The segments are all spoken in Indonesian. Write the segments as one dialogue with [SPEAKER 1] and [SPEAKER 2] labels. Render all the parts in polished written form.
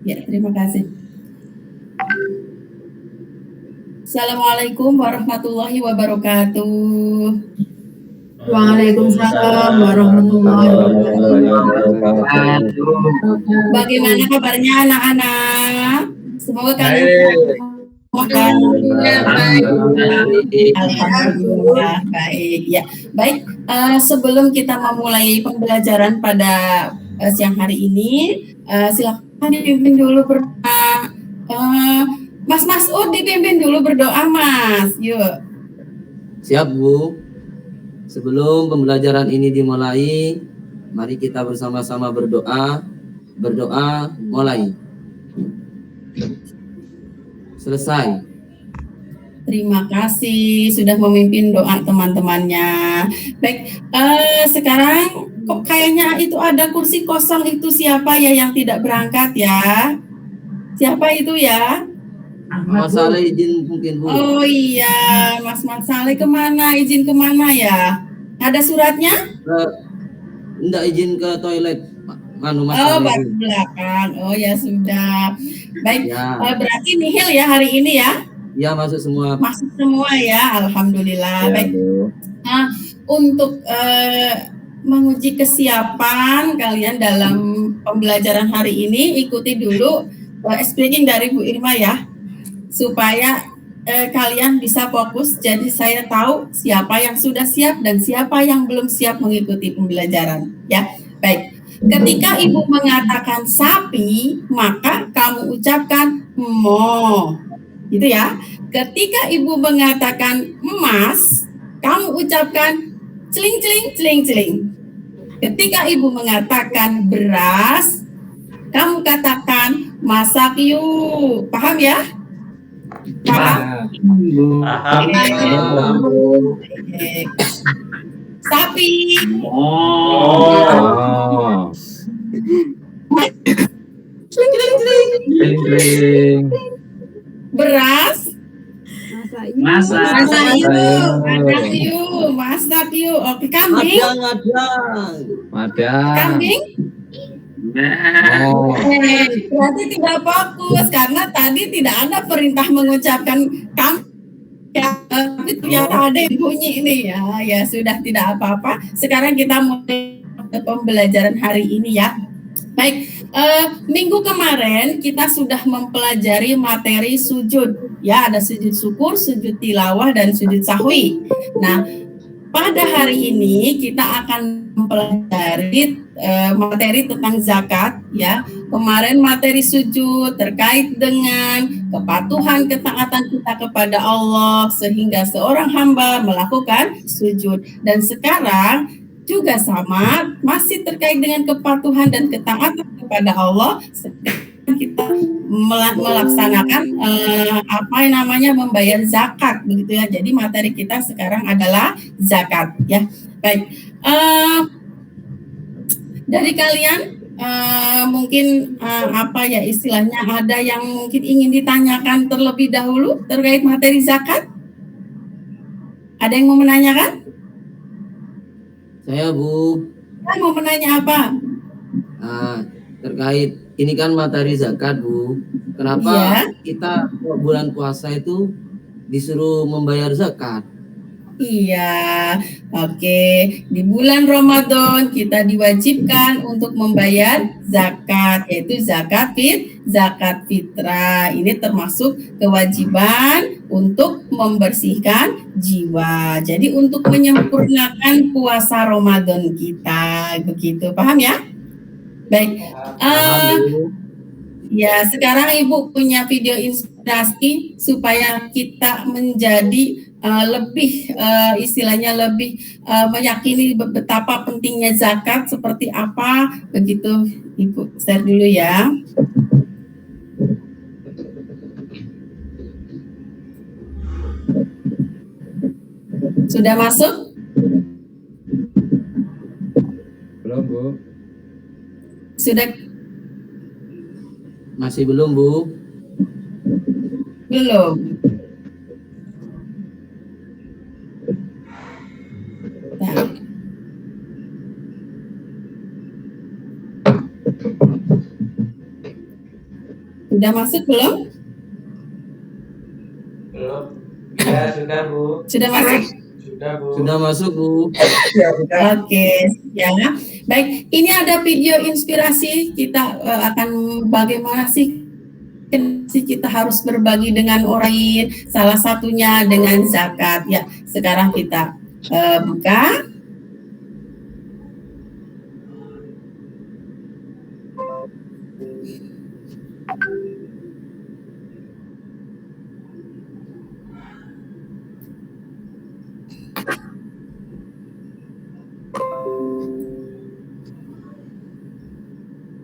[SPEAKER 1] Ya, terima kasih. Assalamualaikum warahmatullahi wabarakatuh.
[SPEAKER 2] Waalaikumsalam warahmatullahi wabarakatuh.
[SPEAKER 1] Bagaimana kabarnya anak-anak? Semoga kalian semoga Alhamdulillah baik ya. Baik, sebelum kita memulai pembelajaran pada siang hari ini, silakan dipimpin dulu berdoa. Mas Masud dipimpin dulu berdoa, Mas. Yuk.
[SPEAKER 3] Siap, Bu. Sebelum pembelajaran ini dimulai, mari kita bersama-sama berdoa. Berdoa, mulai. Selesai.
[SPEAKER 1] Terima kasih sudah memimpin doa teman-temannya. Baik, sekarang kok kayaknya itu ada kursi kosong, itu siapa ya yang tidak berangkat ya? Siapa itu ya?
[SPEAKER 3] Mas Saleh izin mungkin, Bu.
[SPEAKER 1] Oh iya, Mas Saleh kemana? Izin kemana ya? Ada suratnya?
[SPEAKER 3] Enggak, izin ke toilet. Mas
[SPEAKER 1] Bak belakang. Oh ya sudah. Baik,
[SPEAKER 3] ya.
[SPEAKER 1] Berarti nihil ya hari ini ya?
[SPEAKER 3] Ya, masuk semua.
[SPEAKER 1] Masuk semua ya, Alhamdulillah. Ya, baik. Nah, untuk menguji kesiapan kalian dalam pembelajaran hari ini, ikuti dulu speaking dari Bu Irma ya, supaya kalian bisa fokus. Jadi saya tahu siapa yang sudah siap dan siapa yang belum siap mengikuti pembelajaran. Ya, baik. Ketika ibu mengatakan sapi, maka kamu ucapkan mo, gitu ya. Ketika ibu mengatakan emas, kamu ucapkan celing celing celing celing. Ketika ibu mengatakan beras, kamu katakan masak yuk. Paham ya? Paham? Paham. Sapi. Celing celing celing. Beras. Masak yuk. Oke, kambing.
[SPEAKER 2] Ada.
[SPEAKER 1] Kambing. Berarti tidak fokus karena tadi tidak ada perintah mengucapkan kambing. Tapi ternyata ada yang bunyi ini ya. Ya sudah, tidak apa-apa. Sekarang kita mulai pembelajaran hari ini ya. Baik, minggu kemarin kita sudah mempelajari materi sujud ya, ada sujud syukur, sujud tilawah, dan sujud sahwi. Nah, pada hari ini kita akan mempelajari materi tentang zakat ya. Kemarin materi sujud terkait dengan kepatuhan, ketaatan kita kepada Allah sehingga seorang hamba melakukan sujud. Dan sekarang juga sama, masih terkait dengan kepatuhan dan ketaatan kepada Allah. Sekarang kita melaksanakan membayar zakat, begitu ya. Jadi materi kita sekarang adalah zakat ya. Baik, dari kalian mungkin istilahnya ada yang mungkin ingin ditanyakan terlebih dahulu terkait materi zakat? Ada yang mau menanyakan?
[SPEAKER 3] Saya, Bu.
[SPEAKER 1] Mau menanya apa?
[SPEAKER 3] Terkait ini kan materi zakat, Bu. Kenapa kita bulan puasa itu disuruh membayar zakat?
[SPEAKER 1] Iya, oke. Di bulan Ramadan kita diwajibkan untuk membayar zakat, yaitu zakat fitrah. Ini termasuk kewajiban untuk membersihkan jiwa. Jadi untuk menyempurnakan puasa Ramadan kita, begitu. Paham ya? Baik. Ya, sekarang Ibu punya video inspirasi supaya kita menjadi lebih istilahnya lebih meyakini betapa pentingnya zakat seperti apa, begitu. Ibu share dulu ya. Sudah masuk?
[SPEAKER 2] Belum, Bu.
[SPEAKER 1] Sudah?
[SPEAKER 3] Masih belum, Bu.
[SPEAKER 1] Belum. Nah. Sudah masuk belum?
[SPEAKER 2] Belum. Ya, sudah, Bu.
[SPEAKER 1] Sudah masuk?
[SPEAKER 2] Sudah, Bu.
[SPEAKER 3] Sudah masuk, Bu.
[SPEAKER 1] Oke, ya. Baik, ini ada video inspirasi kita akan bagaimana sih kita harus berbagi dengan orang lain, salah satunya dengan zakat. Ya, sekarang kita buka.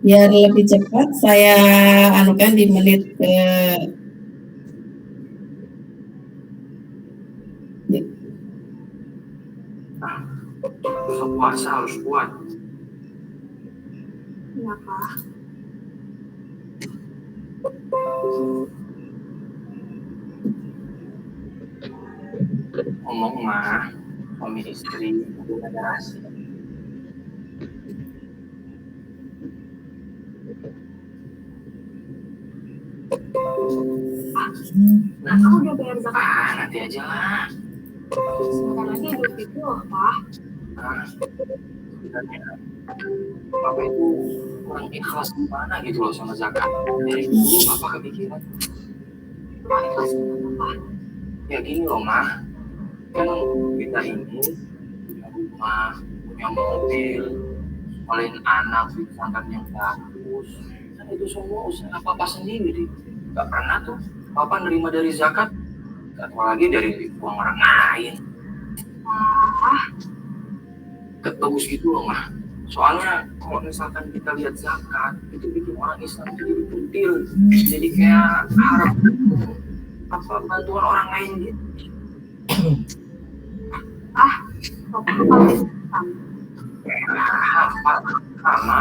[SPEAKER 1] Biar lebih cepat, saya anukan di menit ke
[SPEAKER 4] puasa harus kuat.
[SPEAKER 5] Iya, Pak.
[SPEAKER 4] Ngomong mah, suami istri hubungan rahasia.
[SPEAKER 5] Aku udah bayar zakat.
[SPEAKER 4] Nanti aja lah.
[SPEAKER 5] Sebentar lagi Idul Fitri loh, Pak.
[SPEAKER 4] Sebenarnya Papa itu kurang ikhlas gimana gitu loh sama zakat. Dari dulu Papa kepikiran.
[SPEAKER 5] Pak, ikhlas gimana, Pak?
[SPEAKER 4] Ya gini loh, Mah. Kan kita ini punya rumah, punya mobil, sekalian anak di pesantren yang bagus. Kan itu semua usaha Papa sendiri. Gak pernah tuh Papa nerima dari zakat, apalagi dari uang orang lain. Ketebus gitu loh, Mah. Soalnya kalau misalkan kita lihat zakat, itu bikin orang Islam jadi kutil, jadi kayak harap apa bantuan orang lain gitu. Sama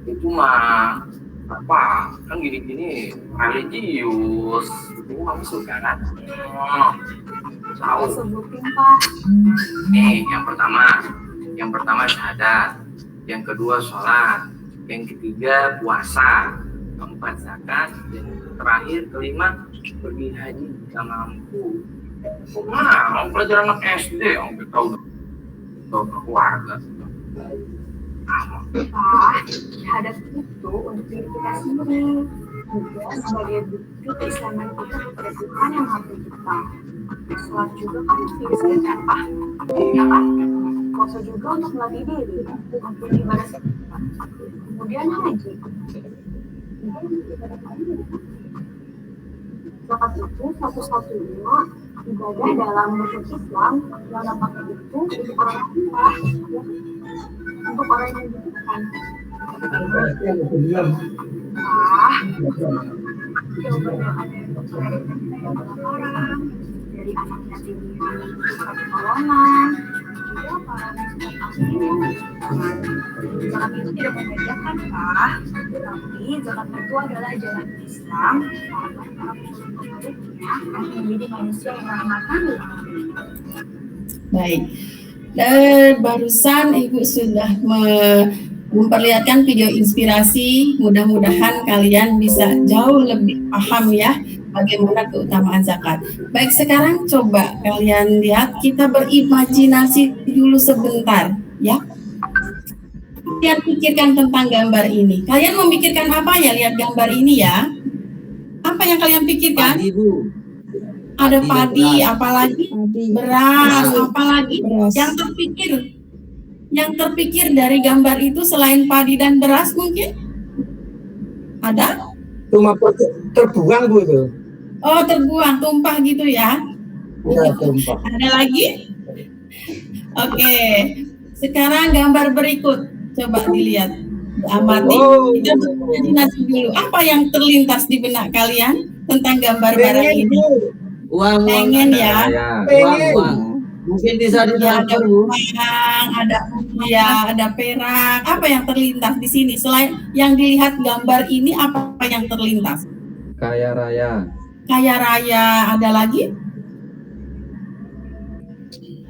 [SPEAKER 4] itu mah apa kan gini-gini religius itu masuk kan? Tahu?
[SPEAKER 5] Sebutin, Pak.
[SPEAKER 4] Yang pertama syahadat, yang kedua sholat, yang ketiga puasa, keempat zakat, dan terakhir kelima pergi haji jika mampu. Nah, belajar anak SD, yang tahu keluarga.
[SPEAKER 5] Pak, syahadat itu untuk diri kita sendiri. Juga sebagai bukti keislaman kita kepada Tuhan yang Maha Pencipta. Sholat juga kan bisa apa? Ya kan? Puasa juga untuk melatih diri, untuk ibadah kita. Kemudian haji. Zakat itu satu-satunya ibadah dalam rukun Islam yang dapat itu untuk orang tua, untuk orang yang dibutuhkan. Jawabannya ada orang dari anak yatim pertolongan, juga para zakat itu tidak membedakan, Pak. Tapi zakat itu adalah jalan Islam para akan menjadi manusia yang ramah tanggung.
[SPEAKER 1] baik. Barusan Ibu sudah memperlihatkan video inspirasi. Mudah-mudahan kalian bisa jauh lebih paham ya bagaimana keutamaan zakat. Baik, sekarang coba kalian lihat, kita berimajinasi dulu sebentar ya. Kalian pikirkan tentang gambar ini. Kalian memikirkan apa ya lihat gambar ini ya? Apa yang kalian pikirkan?
[SPEAKER 3] Padi, Bu.
[SPEAKER 1] Ada padi, apalagi beras,
[SPEAKER 3] Beras.
[SPEAKER 1] apalagi
[SPEAKER 6] Beras.
[SPEAKER 1] yang terpikir dari gambar itu selain padi dan beras mungkin ada?
[SPEAKER 6] Cuma terbuang Bu itu.
[SPEAKER 1] Oh, terbuang, tumpah gitu ya?
[SPEAKER 6] Ya, tumpah.
[SPEAKER 1] Ada lagi? Oke, sekarang gambar berikut, coba dilihat, amati.
[SPEAKER 6] Oh.
[SPEAKER 1] Kita berimajinasi dulu. Apa yang terlintas di benak kalian tentang gambar barang
[SPEAKER 6] Pengen
[SPEAKER 1] ini?
[SPEAKER 6] Bu.
[SPEAKER 3] Uang.
[SPEAKER 1] Pengen ya?
[SPEAKER 3] Uang. Mungkin bisa
[SPEAKER 1] Ya, ada
[SPEAKER 3] ditransfer, Bu.
[SPEAKER 1] uang, ada rupiah, ada perak. Apa yang terlintas di sini? Selain yang dilihat gambar ini, apa yang terlintas?
[SPEAKER 2] Kaya raya.
[SPEAKER 1] Kaya raya, ada lagi?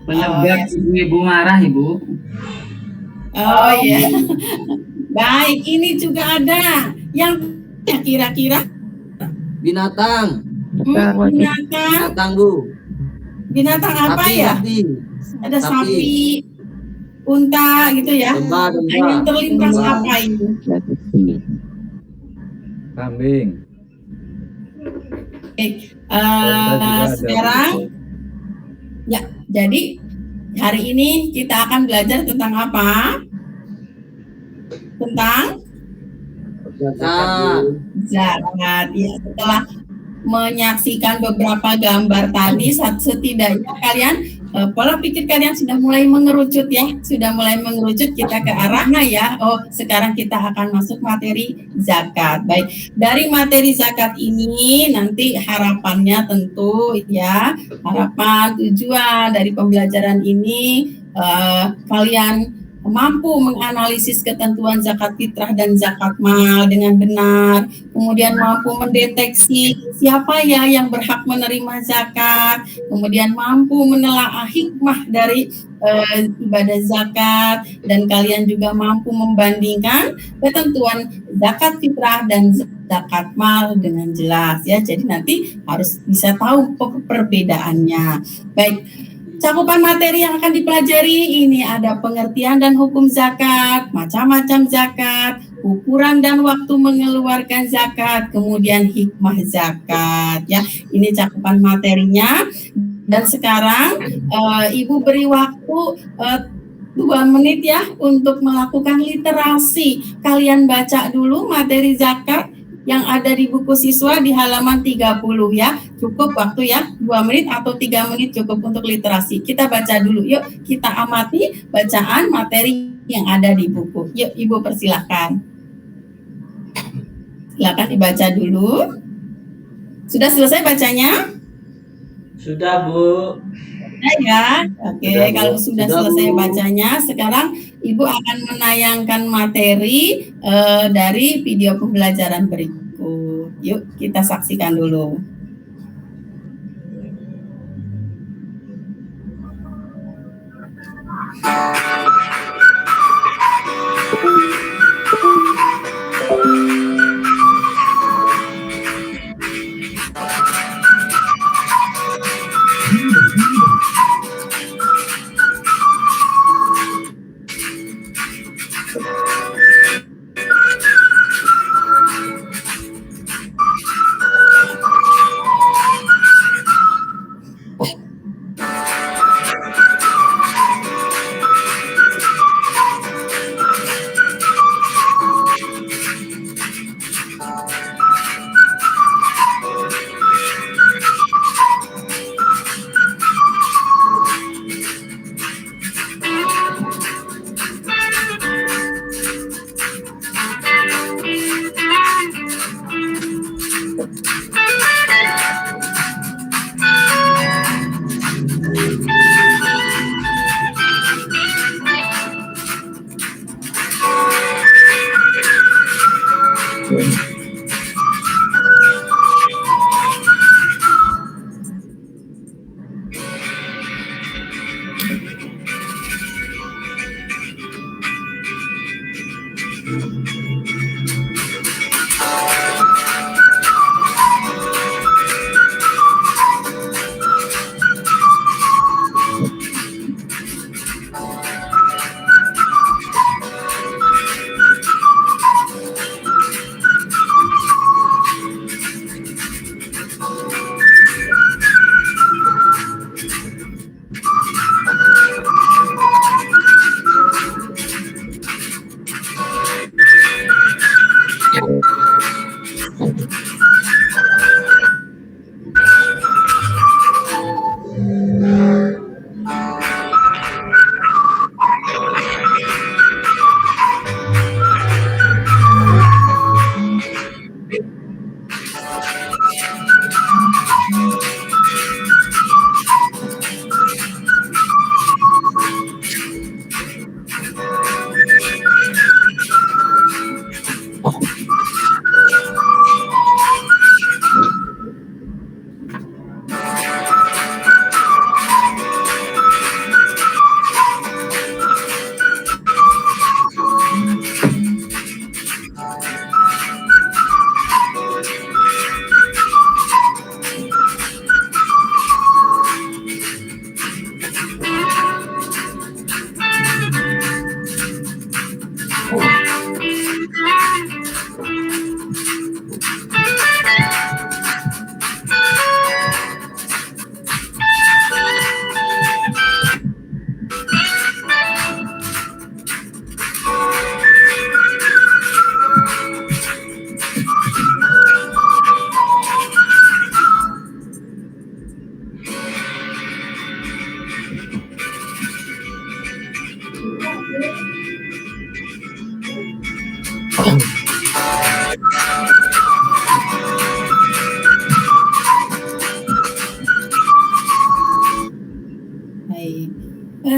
[SPEAKER 7] Penyebab ibu-ibu marah, Ibu.
[SPEAKER 1] Oh iya. Baik, ini juga ada. Yang kira-kira
[SPEAKER 3] Binatang.
[SPEAKER 1] Binatang.
[SPEAKER 3] Binatang, Bu.
[SPEAKER 1] Binatang apa
[SPEAKER 3] Sapi,
[SPEAKER 1] ya?
[SPEAKER 3] sapi.
[SPEAKER 1] Ada
[SPEAKER 3] Sapi.
[SPEAKER 1] sapi, unta gitu ya.
[SPEAKER 3] Domba, domba.
[SPEAKER 1] Yang terlintas
[SPEAKER 3] Domba.
[SPEAKER 1] apa ini?
[SPEAKER 2] Kambing.
[SPEAKER 1] Oke,
[SPEAKER 2] Unta juga ada.
[SPEAKER 1] sekarang ya, jadi hari ini kita akan belajar tentang apa? Tentang
[SPEAKER 3] Zakat.
[SPEAKER 1] zakat. Ya, setelah menyaksikan beberapa gambar tadi, setidaknya kalian pola pikir kalian sudah mulai mengerucut ya, sudah mulai mengerucut kita ke arahnya ya. Oh, sekarang kita akan masuk materi zakat. Baik, dari materi zakat ini nanti harapannya tentu ya, harapan tujuan dari pembelajaran ini kalian mampu menganalisis ketentuan zakat fitrah dan zakat mal dengan benar, kemudian mampu mendeteksi siapa ya yang berhak menerima zakat, kemudian mampu menelaah hikmah dari ibadah zakat, dan kalian juga mampu membandingkan ketentuan zakat fitrah dan zakat mal dengan jelas ya. Jadi nanti harus bisa tahu perbedaannya. Baik. Cakupan materi yang akan dipelajari ini ada pengertian dan hukum zakat, macam-macam zakat, ukuran dan waktu mengeluarkan zakat, kemudian hikmah zakat ya. Ini cakupan materinya. Dan sekarang Ibu beri waktu 2 menit ya untuk melakukan literasi. Kalian baca dulu materi zakat yang ada di buku siswa di halaman 30 ya. Cukup waktu ya, 2 menit atau 3 menit cukup untuk literasi. Kita baca dulu, yuk kita amati bacaan materi yang ada di buku. Yuk Ibu persilahkan. Silakan dibaca dulu. Sudah selesai bacanya?
[SPEAKER 2] Sudah, Bu.
[SPEAKER 1] Ya, oke.
[SPEAKER 2] Sudah, Bu.
[SPEAKER 1] Kalau sudah
[SPEAKER 3] Sudah,
[SPEAKER 1] selesai
[SPEAKER 3] Bu.
[SPEAKER 1] bacanya, sekarang Ibu akan menayangkan materi dari video pembelajaran berikut. Yuk kita saksikan dulu.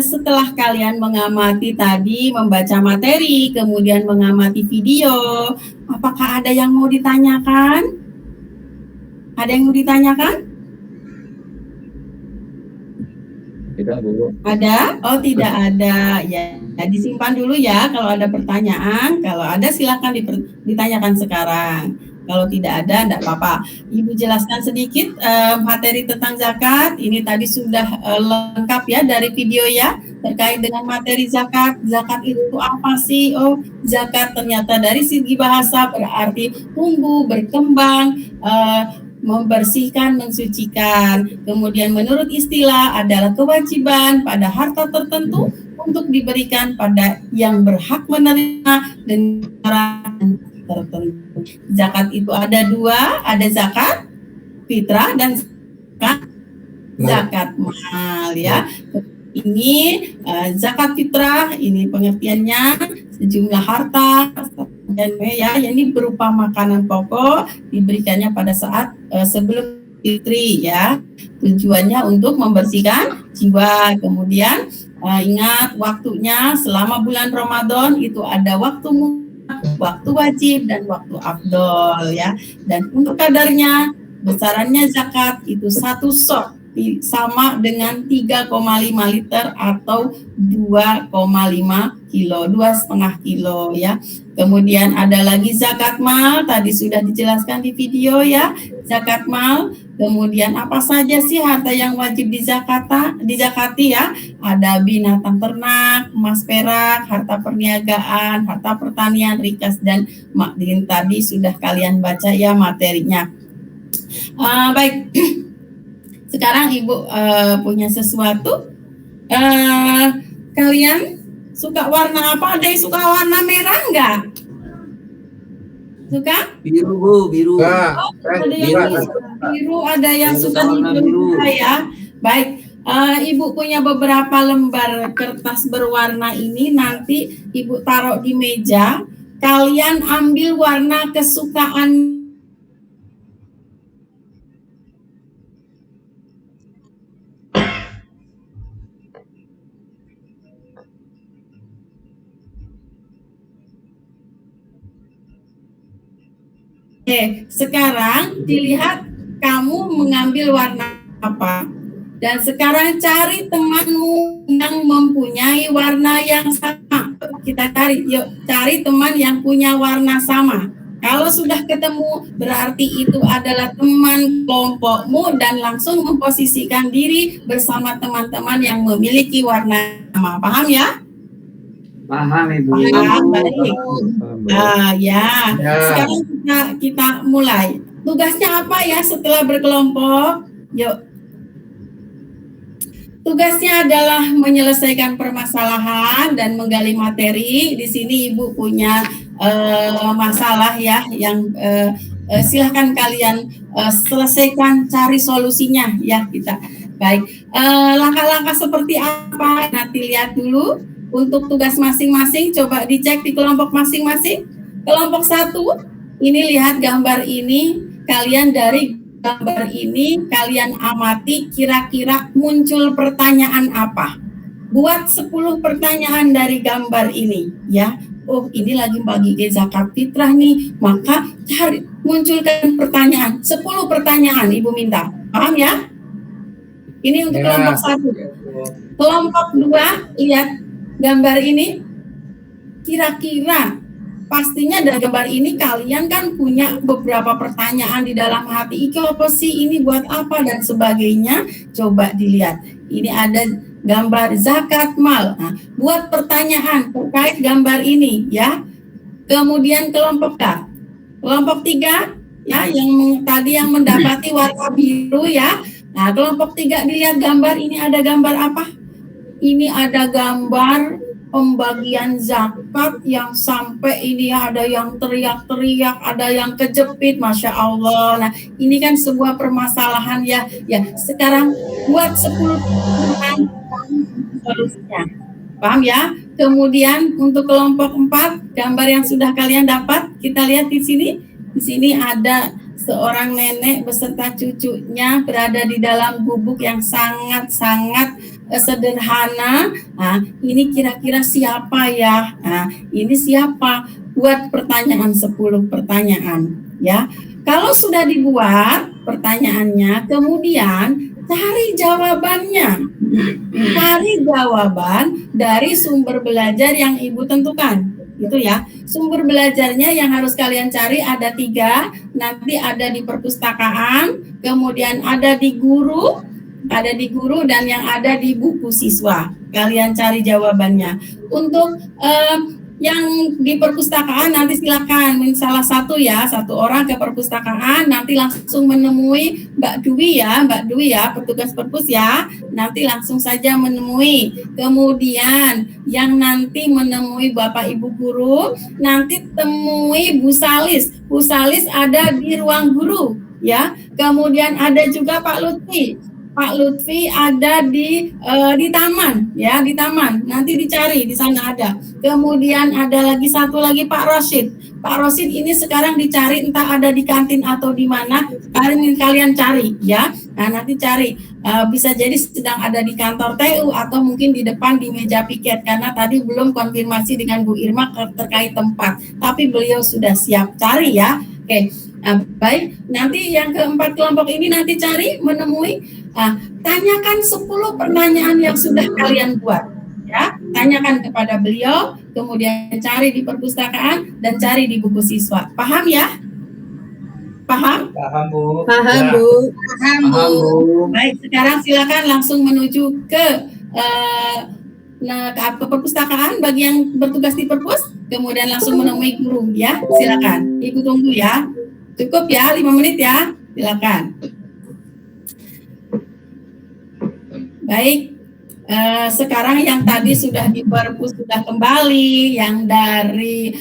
[SPEAKER 1] setelah kalian mengamati tadi, membaca materi, kemudian mengamati video, apakah ada yang mau ditanyakan? Ada yang mau ditanyakan?
[SPEAKER 2] Tidak, Bu.
[SPEAKER 1] Ada? Oh, tidak ada. Ya, disimpan dulu ya kalau ada pertanyaan. Kalau ada silakan ditanyakan sekarang. Kalau tidak ada, enggak apa-apa. Ibu jelaskan sedikit materi tentang zakat. Ini tadi sudah lengkap ya dari video ya, terkait dengan materi zakat. Zakat itu apa sih? Oh, zakat ternyata dari segi bahasa berarti tumbuh, berkembang, membersihkan, mensucikan. Kemudian menurut istilah adalah kewajiban pada harta tertentu untuk diberikan pada yang berhak menerima dengan cara tertentu. Zakat itu ada dua, ada zakat fitrah dan zakat mal ya. Ini zakat fitrah, ini pengertiannya sejumlah harta dan ya, ini berupa makanan pokok diberikannya pada saat sebelum fitri ya. Tujuannya untuk membersihkan jiwa. Kemudian ingat waktunya selama bulan Ramadan itu ada waktu wajib dan waktu afdol ya. Dan untuk kadarnya besarannya zakat itu 1 sok sama dengan 3,5 liter atau 2,5 kilo, 2,5 kilo ya. Kemudian ada lagi zakat mal, tadi sudah dijelaskan di video ya, zakat mal. Kemudian apa saja sih harta yang wajib dizakati ya? Ada binatang ternak, emas perak, harta perniagaan, harta pertanian, rikas dan makdin. Tadi sudah kalian baca ya materinya. Baik. Sekarang Ibu punya sesuatu. Kalian suka warna apa? Ada yang suka warna merah enggak? Suka?
[SPEAKER 3] Biru, Bu, biru.
[SPEAKER 1] Oh, ada yang suka biru, ada yang suka biru ya. Baik. Ibu punya beberapa lembar kertas berwarna ini, nanti Ibu taruh di meja. Kalian ambil warna kesukaan. Oke, sekarang dilihat kamu mengambil warna apa. Dan sekarang cari temanmu yang mempunyai warna yang sama. Kita cari, yuk cari teman yang punya warna sama. Kalau sudah ketemu, berarti itu adalah teman kelompokmu dan langsung memposisikan diri bersama teman-teman yang memiliki warna sama. Paham ya?
[SPEAKER 7] Paham, Ibu.
[SPEAKER 1] Paham, baik. Ya. Sekarang kita mulai. Tugasnya apa ya setelah berkelompok? Yuk. Tugasnya adalah menyelesaikan permasalahan dan menggali materi. Di sini Ibu punya masalah ya yang silahkan kalian selesaikan, cari solusinya ya kita. Baik. Langkah-langkah seperti apa? Nanti lihat dulu. Untuk tugas masing-masing, coba dicek di kelompok masing-masing. Kelompok 1, ini lihat gambar ini, kalian dari gambar ini, kalian amati kira-kira muncul pertanyaan apa. Buat 10 pertanyaan dari gambar ini, ya. Oh, ini lagi bagi zakat fitrah nih, maka cari, munculkan pertanyaan. 10 pertanyaan, Ibu minta. Paham ya? Ini untuk kelompok 1. Kelompok 2, lihat gambar ini, kira-kira pastinya dari gambar ini kalian kan punya beberapa pertanyaan di dalam hati. Iki apa sih, ini buat apa dan sebagainya. Coba dilihat. Ini ada gambar zakat mal. Nah, buat pertanyaan terkait gambar ini ya. Kemudian kelompok 3 ya, yang tadi yang mendapati warna biru ya. Nah, kelompok 3 dilihat gambar ini, ada gambar apa? Ini ada gambar pembagian zakat yang sampai ini ada yang teriak-teriak, ada yang kejepit, Masya Allah. Nah, ini kan sebuah permasalahan ya. Ya, sekarang buat 10 solusinya. Paham ya? Kemudian untuk kelompok 4, gambar yang sudah kalian dapat, kita lihat di sini. Di sini ada seorang nenek beserta cucunya berada di dalam gubuk yang sangat-sangat sederhana. Nah, ini kira-kira siapa ya? Nah, ini siapa? Buat pertanyaan 10 pertanyaan ya. Kalau sudah dibuat pertanyaannya, kemudian cari jawabannya. Cari jawaban dari sumber belajar yang Ibu tentukan. Gitu ya. Sumber belajarnya yang harus kalian cari ada 3. Nanti ada di perpustakaan, kemudian ada di guru, dan yang ada di buku siswa. Kalian cari jawabannya. Untuk yang di perpustakaan nanti silakan salah satu orang ke perpustakaan, nanti langsung menemui Mbak Dwi ya, petugas perpus ya, nanti langsung saja menemui. Kemudian yang nanti menemui Bapak Ibu guru, nanti temui Bu Salis ada di ruang guru ya. Kemudian ada juga Pak Lutfi ada di taman ya, di taman. Nanti dicari di sana ada. Kemudian ada lagi satu lagi Pak Rosid ini sekarang dicari entah ada di kantin atau di mana. Kalian cari ya. Nah, nanti cari. Bisa jadi sedang ada di kantor TU atau mungkin di depan di meja piket karena tadi belum konfirmasi dengan Bu Irma terkait tempat. Tapi beliau sudah siap cari ya. Oke. Baik, nanti yang keempat kelompok ini nanti cari menemui. Tanyakan 10 pertanyaan yang sudah kalian buat ya, tanyakan kepada beliau, kemudian cari di perpustakaan dan cari di buku siswa. Paham ya? Paham?
[SPEAKER 6] Paham Bu.
[SPEAKER 1] Paham
[SPEAKER 6] Ya.
[SPEAKER 1] Bu. Paham Bu. Baik, sekarang silakan langsung menuju ke perpustakaan bagi yang bertugas di perpus, kemudian langsung menemui guru ya. Silakan. Ibu tunggu ya. Cukup ya 5 menit ya. Silakan. Baik, sekarang yang tadi sudah di perpus sudah kembali, yang dari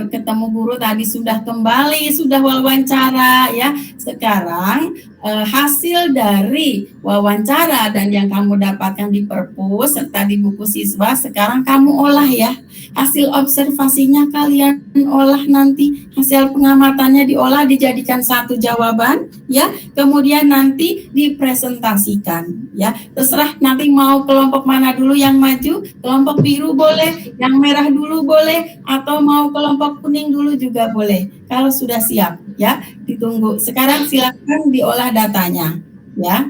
[SPEAKER 1] ketemu guru tadi sudah kembali, sudah wawancara ya. Sekarang hasil dari wawancara dan yang kamu dapatkan di perpus serta di buku siswa, sekarang kamu olah ya. Hasil observasinya kalian olah nanti, hasil pengamatannya diolah dijadikan satu jawaban ya, kemudian nanti dipresentasikan ya. Terserah nanti mau kelompok mana dulu yang maju, kelompok biru boleh, yang merah dulu boleh, atau mau kelompok kuning dulu juga boleh. Kalau sudah siap ya, ditunggu. Sekarang silakan diolah datanya ya.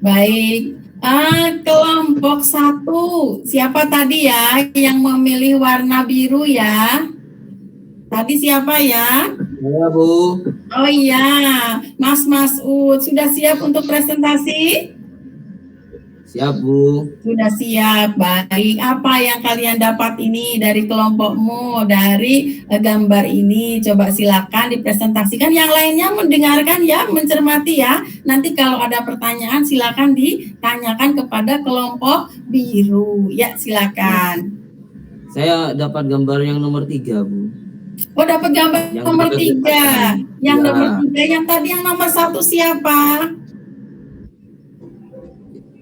[SPEAKER 1] Baik. Kelompok 1, siapa tadi ya yang memilih warna biru ya? Tadi siapa ya?
[SPEAKER 3] Ya Bu.
[SPEAKER 1] Oh iya, Mas Masud, sudah siap untuk presentasi?
[SPEAKER 3] Siap Bu.
[SPEAKER 1] Sudah siap, baik. Apa yang kalian dapat ini dari kelompokmu, dari gambar ini? Coba silakan dipresentasikan. Yang lainnya mendengarkan ya, mencermati ya. Nanti kalau ada pertanyaan silakan ditanyakan kepada kelompok biru. Ya, silakan.
[SPEAKER 3] Saya dapat gambar yang nomor 3 Bu.
[SPEAKER 1] Oh, dapat gambar
[SPEAKER 3] Yang
[SPEAKER 1] nomor 3. Yang
[SPEAKER 3] Ya.
[SPEAKER 1] nomor 3, yang tadi yang nomor 1 siapa?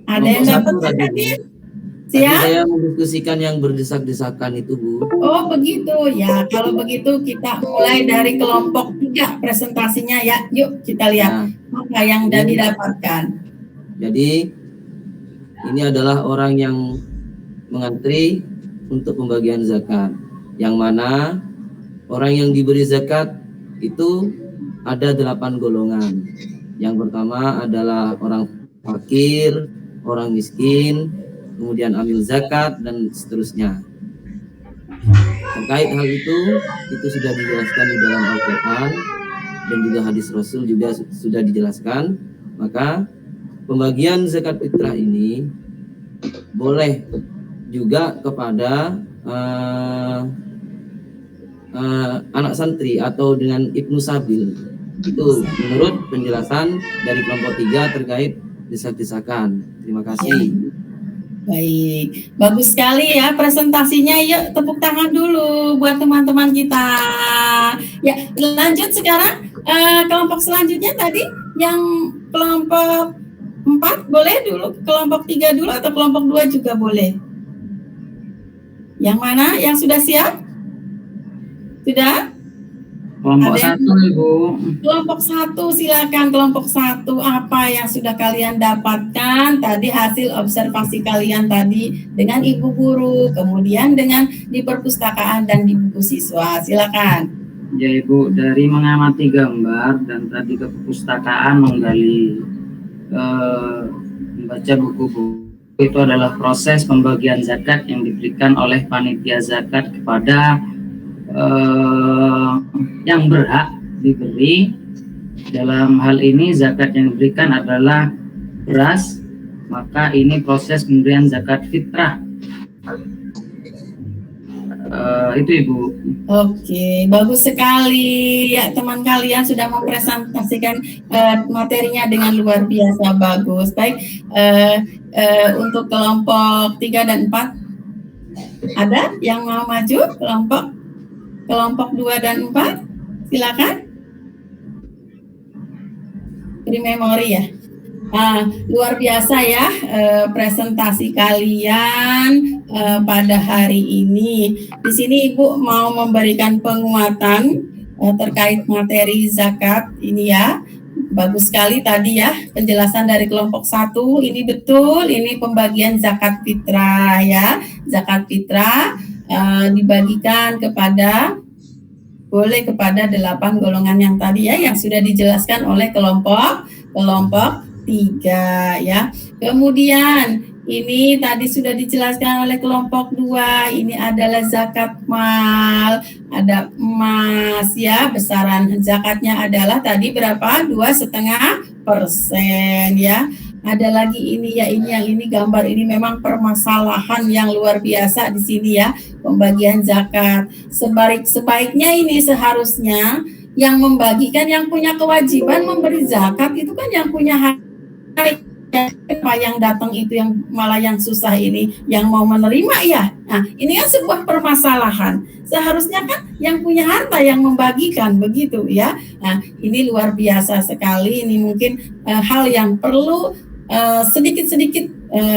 [SPEAKER 1] Ada yang dapat tadi?
[SPEAKER 3] Tadi
[SPEAKER 1] Siap?
[SPEAKER 3] saya mendiskusikan yang berdesak-desakan itu Bu.
[SPEAKER 1] Oh begitu ya, kalau begitu kita mulai dari kelompok 3 presentasinya ya. Yuk kita lihat apa yang sudah didapatkan.
[SPEAKER 3] Jadi ini adalah orang yang mengantri untuk pembagian zakat, yang mana orang yang diberi zakat itu ada 8 golongan. Yang pertama adalah orang fakir, orang miskin, kemudian amil zakat, dan seterusnya. Terkait hal itu sudah dijelaskan di dalam Al-Quran dan juga hadis Rasul juga sudah dijelaskan. Maka pembagian zakat fitrah ini boleh juga kepada anak santri atau dengan Ibnu Sabil. Itu menurut penjelasan dari kelompok 3 terkait desak-desakan. Terima kasih.
[SPEAKER 1] Baik, bagus sekali ya presentasinya. Yuk tepuk tangan dulu buat teman-teman kita. Ya, lanjut sekarang kelompok selanjutnya tadi yang kelompok 4 boleh dulu, kelompok 3 dulu atau kelompok 2 juga boleh. Yang mana? Yang sudah siap? Sudah?
[SPEAKER 7] Kelompok
[SPEAKER 1] Ada yang-
[SPEAKER 7] satu Ibu.
[SPEAKER 1] Kelompok satu, silakan kelompok satu. Apa yang sudah kalian dapatkan tadi hasil observasi kalian tadi dengan ibu guru, kemudian dengan di perpustakaan dan di buku siswa. Silakan.
[SPEAKER 7] Ya Ibu, dari mengamati gambar dan tadi ke perpustakaan menggali membaca buku-buku, itu adalah proses pembagian zakat yang diberikan oleh panitia zakat kepada yang berhak diberi. Dalam hal ini zakat yang diberikan adalah beras, maka ini proses pemberian zakat fitrah. Itu Ibu.
[SPEAKER 1] Oke, bagus sekali ya, teman kalian sudah mempresentasikan materinya dengan luar biasa bagus. Baik, untuk kelompok 3 dan 4 ada yang mau maju? Kelompok 2 dan 4 silakan. Beri memori ya. Luar biasa ya presentasi kalian pada hari ini. Di sini Ibu mau memberikan penguatan terkait materi zakat ini ya. Bagus sekali tadi ya penjelasan dari kelompok 1. Ini betul, ini pembagian zakat fitrah ya. Zakat fitrah dibagikan kepada 8 golongan yang tadi ya, yang sudah dijelaskan oleh kelompok 3 ya. Kemudian ini tadi sudah dijelaskan oleh kelompok 2, ini adalah zakat mal, ada emas ya, besaran zakatnya adalah tadi berapa? 2,5% ya. Ada lagi ini ya, ini gambar ini memang permasalahan yang luar biasa di sini ya, pembagian zakat. Sebaiknya ini seharusnya yang membagikan, yang punya kewajiban memberi zakat itu kan yang punya hak. Apa yang datang itu yang malah yang susah ini yang mau menerima ya. Nah, ini kan sebuah permasalahan. Seharusnya kan yang punya harta yang membagikan begitu ya. Nah, ini luar biasa sekali. Ini mungkin hal yang perlu sedikit-sedikit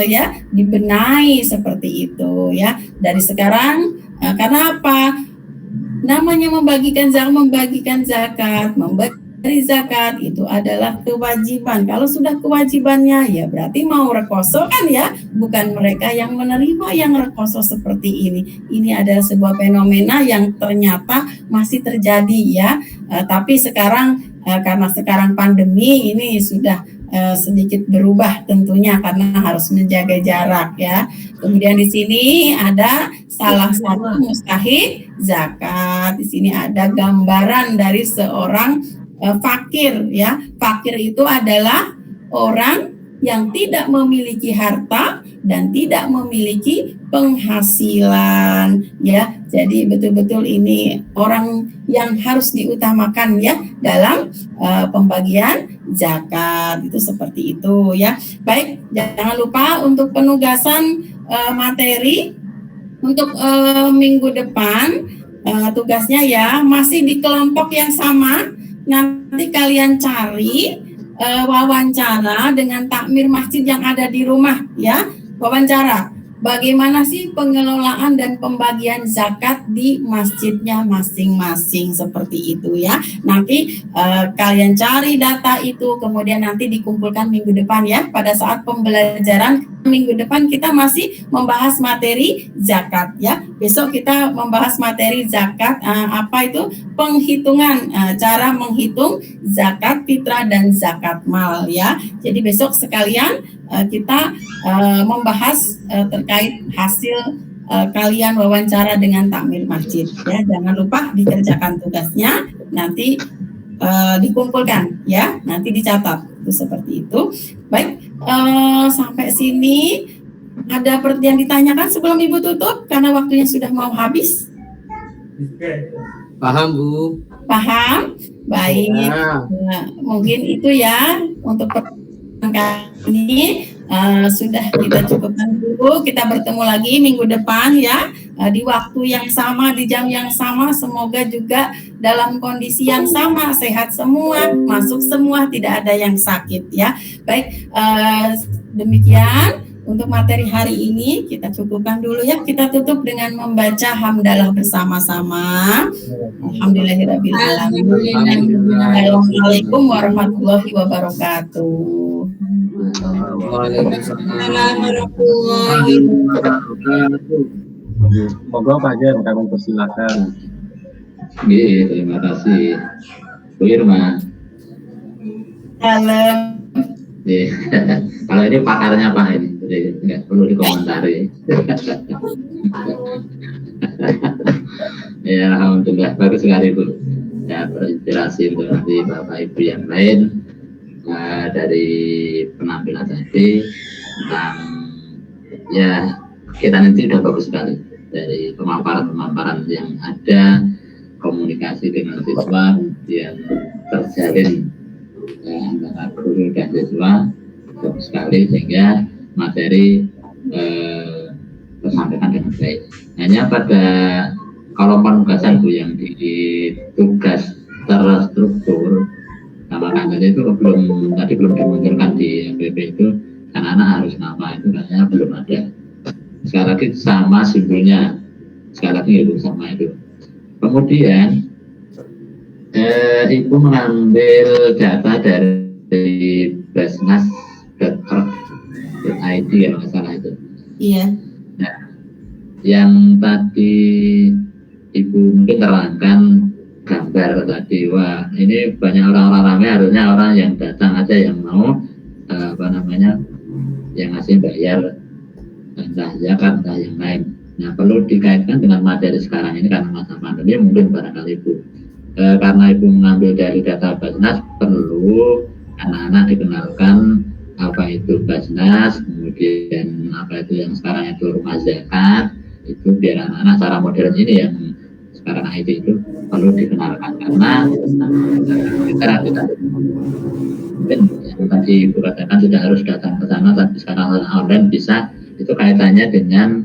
[SPEAKER 1] ya dibenahi seperti itu ya. Dari sekarang karena apa? Namanya membagikan zakat, dari zakat itu adalah kewajiban. Kalau sudah kewajibannya ya berarti mau rekoso kan ya, bukan mereka yang menerima yang rekoso seperti ini. Ini adalah sebuah fenomena yang ternyata masih terjadi ya. Tapi sekarang karena sekarang pandemi ini sudah sedikit berubah tentunya karena harus menjaga jarak ya. Kemudian di sini ada salah satu mustahik zakat. Di sini ada gambaran dari seorang fakir ya. Fakir itu adalah orang yang tidak memiliki harta dan tidak memiliki penghasilan ya. Jadi betul-betul ini orang yang harus diutamakan ya dalam pembagian zakat, itu seperti itu ya. Baik, jangan lupa untuk penugasan materi untuk minggu depan, tugasnya ya masih di kelompok yang sama. Nanti kalian cari wawancara dengan takmir masjid yang ada di rumah ya. Wawancara bagaimana sih pengelolaan dan pembagian zakat di masjidnya masing-masing, seperti itu ya. Nanti kalian cari data itu, kemudian nanti dikumpulkan minggu depan ya. Pada saat pembelajaran minggu depan kita masih membahas materi zakat ya. Besok kita membahas materi zakat, apa itu penghitungan, cara menghitung zakat fitrah dan zakat mal ya. Jadi besok sekalian kita membahas terkait hasil kalian wawancara dengan takmir masjid ya. Jangan lupa dikerjakan tugasnya, nanti dikumpulkan ya, nanti dicatat, itu seperti itu. Baik, sampai sini ada yang ditanyakan sebelum Ibu tutup karena waktunya sudah mau habis?
[SPEAKER 3] Paham Bu?
[SPEAKER 1] Paham? Baik.
[SPEAKER 6] Ya.
[SPEAKER 1] Mungkin itu ya untuk pertemuan kali ini. Sudah kita cukupkan dulu. Kita bertemu lagi minggu depan ya, di waktu yang sama, di jam yang sama. Semoga juga dalam kondisi yang sama, sehat semua, masuk semua, tidak ada yang sakit ya. Baik, demikian Untuk materi hari ini kita cukupkan dulu ya. Kita tutup dengan membaca hamdalah bersama-sama. Alhamdulillahirabbil alamin. Assalamualaikum warahmatullahi wabarakatuh.
[SPEAKER 3] Waalaikumsalam.
[SPEAKER 6] Monggo Pak Jen, kami persilakan.
[SPEAKER 2] Oke, terima kasih. Bu Irma.
[SPEAKER 1] Halo.
[SPEAKER 2] Kalau ini pakarnya Pak ini, jadi nggak perlu dikomentari. Ya, alhamdulillah bagus sekali Bu. Ya, terinspirasi untuk nanti Bapak Ibu yang lain dari penampilan tadi tentang ya kita nanti sudah bagus sekali dari pemaparan yang ada, komunikasi dengan siswa yang terjalin antara guru dan siswa bagus sekali sehingga materi tersampaikan dengan baik. Hanya pada kalau penugasan Bu yang di tugas terstruktur sama tadi itu belum dimunculkan di APP itu anak-anak harus nama itu rasanya belum ada. Sekali lagi sama simbolnya, sekali lagi itu sama itu. Kemudian Ibu mengambil data dari basnas.org.id kalau nggak salah itu.
[SPEAKER 1] Iya.
[SPEAKER 2] Nah, yang tadi Ibu mungkin terangkan gambar tadi, wah ini banyak orang-orang ramai, harusnya orang yang datang aja yang mau yang ngasih bayar entah zakat entah yang lain. Nah perlu dikaitkan dengan materi sekarang ini karena masa pandemi mungkin barangkali Ibu karena Ibu mengambil dari data Basnas perlu anak-anak dikenalkan apa itu Basnas, kemudian apa itu yang sekarang itu rumah zakat, itu biar anak-anak cara modern ini yang sekarang IT itu perlu dikenalkan karena kita mungkin yang tadi Ibu katakan tidak harus datang ke sana, tapi sekarang online bisa. Itu kaitannya dengan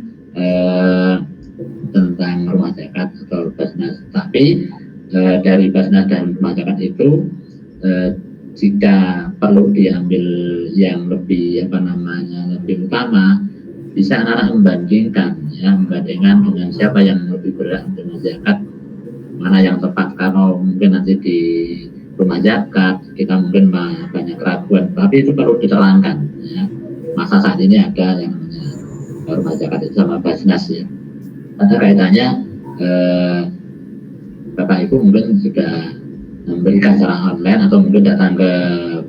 [SPEAKER 2] tentang rumah zakat atau Basnas. Tapi dari Basnas dan rumah zakat itu jika perlu diambil yang lebih lebih utama, bisa anak-anak membandingkan dengan siapa yang lebih berat dengan zakat, mana yang tepat. Kalau mungkin nanti di rumah zakat kita mungkin banyak keraguan, tapi itu perlu diterangkan ya. Masa saat ini ada yang namanya rumah zakat itu sama Basnas ya. Karena kaitannya Bapak Ibu mungkin sudah memberikan secara online atau mungkin datang ke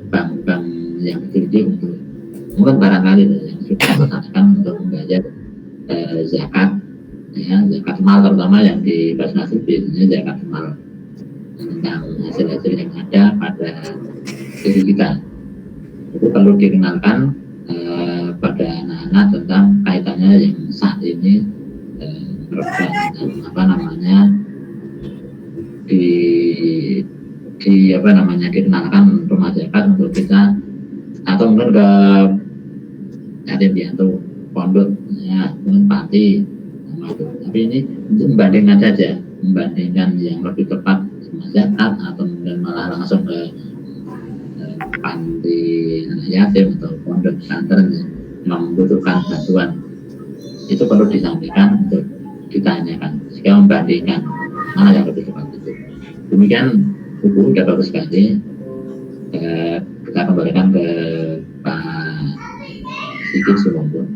[SPEAKER 2] bank-bank yang kecil untuk mungkin barangkali yang sudah melaksanakan untuk membayar zakat ya, zakat mal terutama yang di Basnas itu biasanya zakat mal tentang hasil-hasil yang ada pada diri kita. Itu perlu dikenalkan pada anak-anak tentang kaitannya yang saat ini dikenalkan rumah zakat untuk kita atau mungkin ke yatim piatu pondok ya, mungkin panti tapi ini untuk membandingkan yang lebih tepat rumah zakat atau mungkin malah langsung ke panti anak yatim atau pondok pesantren yang membutuhkan bantuan. Itu perlu disampaikan untuk ditanyakan sehingga membandingkan mana yang lebih tepat itu. Demikian Ibu sudah bagus sekali. Kita kembalikan ke Pak Sigit Sumongko.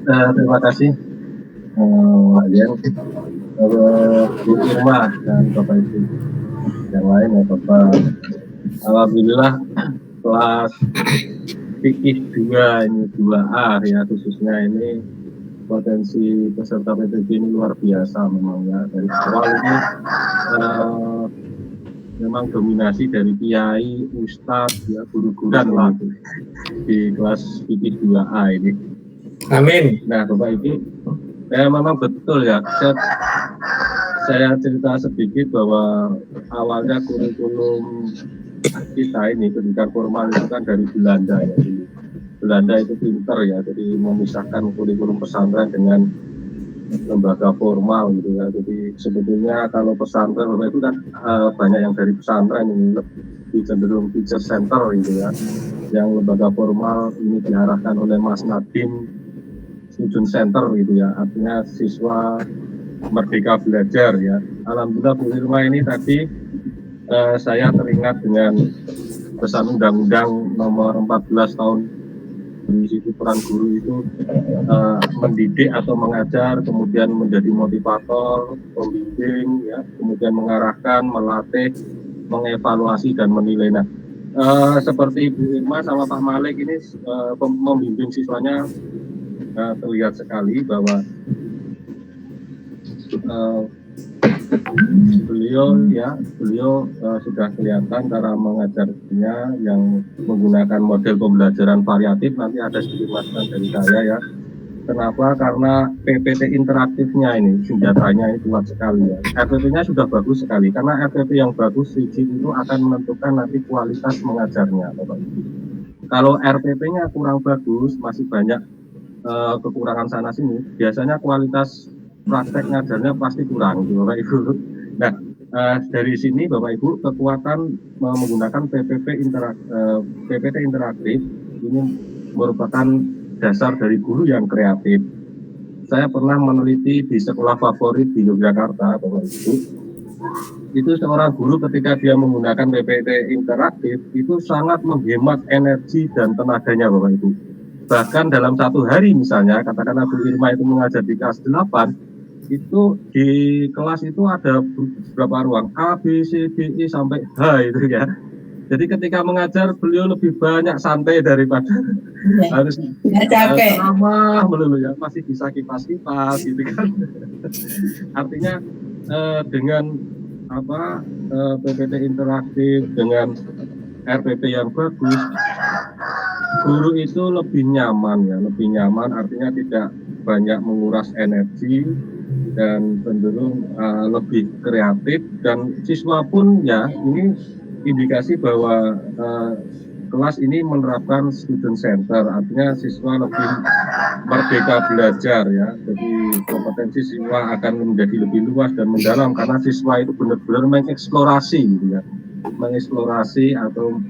[SPEAKER 6] Terima kasih Adian, Bu Irma dan Bapak Ibu yang lain ya Bapak. Alhamdulillah kelas fikih 2 ini 2A ya, khususnya ini potensi peserta PTB ini luar biasa memang ya. Dari awal ini memang dominasi dari kiai, ustadz, ya guru-guruan lah di kelas fikih 2A ini.
[SPEAKER 8] Amin.
[SPEAKER 6] Nah Bapak Ibu, memang betul ya. Saya cerita sedikit bahwa awalnya kurikulum kita ini pendidikan formal itu kan dari Belanda ya. Belanda itu pinter ya, jadi memisahkan kurikulum pesantren dengan lembaga formal gitu ya. Jadi sebetulnya kalau pesantren Bapak Ibu kan banyak yang dari pesantren ini lebih cenderung teacher center gitu ya. Yang lembaga formal ini diarahkan oleh Mas Nadiem Student Center gitu ya. Artinya siswa merdeka belajar ya. Alhamdulillah Bu Irma ini tadi saya teringat dengan pesan Undang-Undang nomor 14 tahun di situ peran guru itu mendidik atau mengajar, kemudian menjadi motivator, pembimbing, ya, kemudian mengarahkan, melatih, mengevaluasi dan menilai. Nah, seperti Ibu Irma sama Pak Malik ini membimbing siswanya terlihat sekali bahwa beliau sudah kelihatan cara mengajarnya yang menggunakan model pembelajaran variatif. Nanti ada sedikit masukan dari saya ya. Kenapa? Karena PPT interaktifnya ini, senjatanya ini kuat sekali ya. RPP-nya sudah bagus sekali, karena RPP yang bagus, rigid itu akan menentukan nanti kualitas mengajarnya, Bapak Ibu. Kalau RPP-nya kurang bagus, masih banyak kekurangan sana sini, biasanya kualitas praktek ngajarnya pasti kurang, Bapak Ibu. Nah, dari sini Bapak Ibu, kekuatan menggunakan PPT interaktif ini merupakan dasar dari guru yang kreatif. Saya pernah meneliti di sekolah favorit di Yogyakarta, Bapak Ibu. Itu seorang guru ketika dia menggunakan PPT interaktif itu sangat menghemat energi dan tenaganya, Bapak Ibu. Bahkan dalam satu hari misalnya, katakanlah Bu Irma itu mengajar di kelas 8, itu di kelas itu ada beberapa ruang A, B, C, D, E sampai H itu ya. Jadi ketika mengajar beliau lebih banyak santai daripada harus
[SPEAKER 1] capek.
[SPEAKER 6] Ramah melulu ya, masih bisa kipas-kipas gitu kan. Artinya dengan PPT interaktif, dengan RPP yang bagus, guru itu lebih nyaman ya, lebih nyaman artinya tidak banyak menguras energi dan cenderung lebih kreatif, dan siswa pun ya ini indikasi bahwa kelas ini menerapkan student center, artinya siswa lebih merdeka belajar ya. Jadi kompetensi siswa akan menjadi lebih luas dan mendalam karena siswa itu benar-benar mengeksplorasi gitu ya, mengeksplorasi atau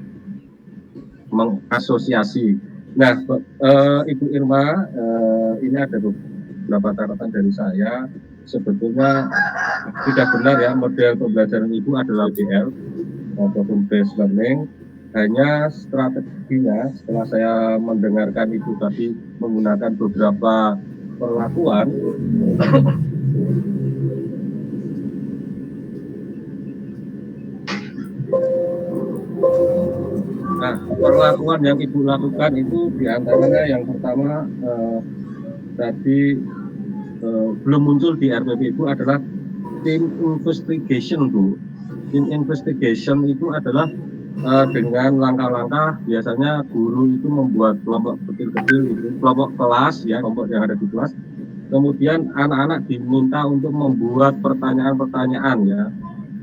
[SPEAKER 6] mengasosiasi. Nah, Ibu Irma, ini ada beberapa catatan dari saya. Sebetulnya tidak benar ya model pembelajaran Ibu adalah BL ataupun based learning. Hanya strateginya setelah saya mendengarkan Ibu tadi menggunakan beberapa perlakuan, nah perlakuan yang Ibu lakukan itu diantaranya yang pertama tadi belum muncul di RPP Ibu adalah team investigation Bu. Team investigation itu adalah dengan langkah-langkah, biasanya guru itu membuat kelompok kecil-kecil itu, kelompok kelas ya, kelompok yang ada di kelas. Kemudian anak-anak diminta untuk membuat pertanyaan-pertanyaan ya.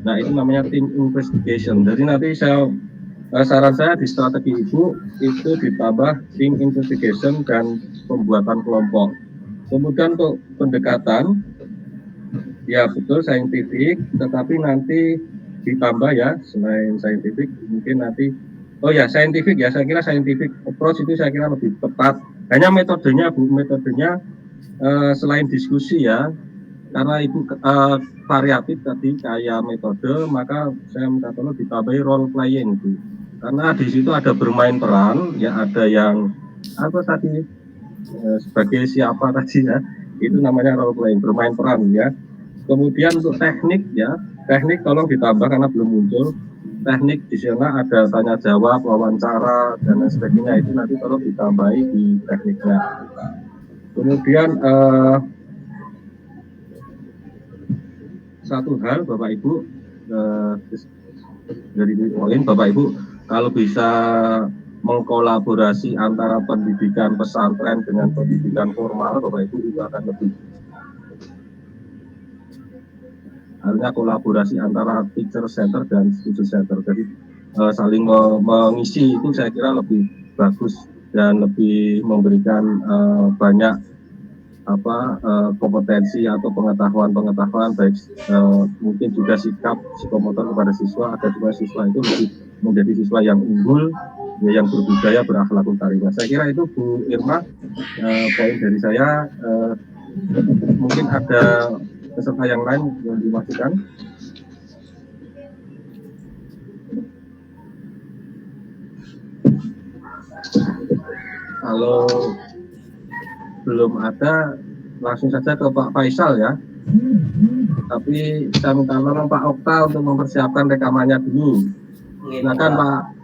[SPEAKER 6] Nah itu namanya team investigation. Jadi nanti saran saya di strategi Ibu itu ditambah team investigation dan pembuatan kelompok. Kemudian untuk pendekatan, ya betul saintifik, tetapi nanti ditambah ya, selain saintifik mungkin nanti saintifik ya, saya kira scientific approach itu saya kira lebih tepat. Hanya metodenya Bu, metodenya selain diskusi ya, karena Ibu variatif tadi kayak metode, maka saya minta tolong ditambahi role playing Bu. Karena di situ ada bermain peran ya, ada yang sebagai siapa tadi ya, itu namanya role playing, bermain peran ya. Kemudian untuk teknik ya, teknik tolong ditambah karena belum muncul. Teknik di sana ada tanya jawab, wawancara dan lain sebagainya, itu nanti tolong ditambahi di tekniknya. Kemudian satu hal Bapak Ibu, dari poin Bapak Ibu, kalau bisa mengkolaborasi antara pendidikan pesantren dengan pendidikan formal, Bapak Ibu juga akan lebih. Artinya kolaborasi antara teacher center dan student center, jadi saling mengisi itu saya kira lebih bagus dan lebih memberikan banyak kompetensi atau pengetahuan baik mungkin juga sikap psikomotor kepada siswa agar juga siswa itu lebih menjadi siswa yang unggul, ya, yang berbudaya, berakhlakul karimah. Saya kira itu Bu Irma, poin dari saya. Mungkin ada peserta yang lain yang dimasukkan. Kalau belum ada, langsung saja ke Pak Faisal ya. Tapi saya minta tolong Pak Okta untuk mempersiapkan rekamannya dulu. Silakan Pak